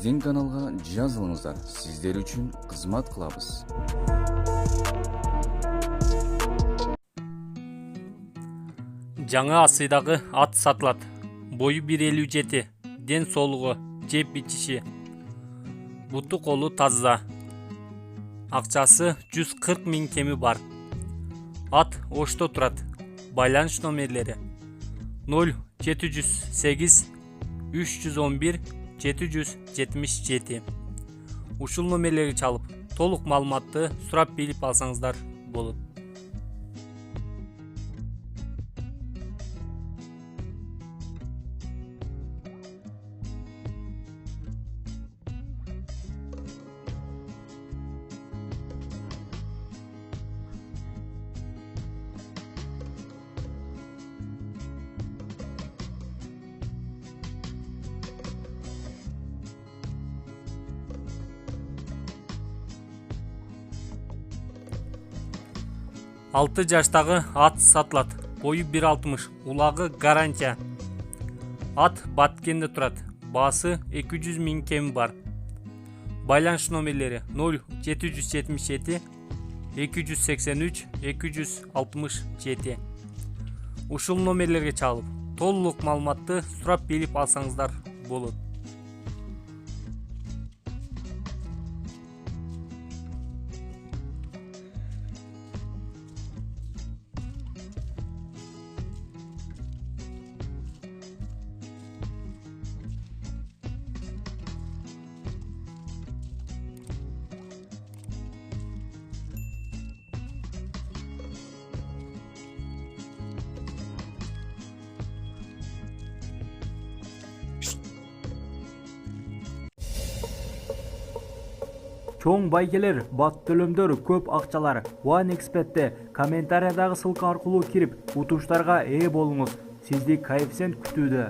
Биздин каналга жазылыңыздар, сиздер үчүн кызмат кылабыз. Жаңы асыйдагы ат сатылат. Бою 1,57, ден соолугу, жеп бичиши, буту колу таза. Акчасы 140 000 кеми бар. Ат Ошто турат. Байланыш номерлери 0708 311 777. Ушул номерлерге чалып, толук маалыматты сурап билип алсаңыздар болот. Алты жаштагы ат сатылат. Бою 1,60, улагы гарантия. Ат Баткенде турат. Баасы 200 000 кеми бар. Байланыш номерлери 0777 283 267. Ушул номерлерге чалып, толук маалыматты сурап билип алсаңыздар болот. Чоң байгелер, бат төлөмдөр, көп акчалар. OneXBet'те комментариядагы ссылка аркылуу кирип, утуштарга ээ болуңуз. Сизди коэффициент күтүүдө.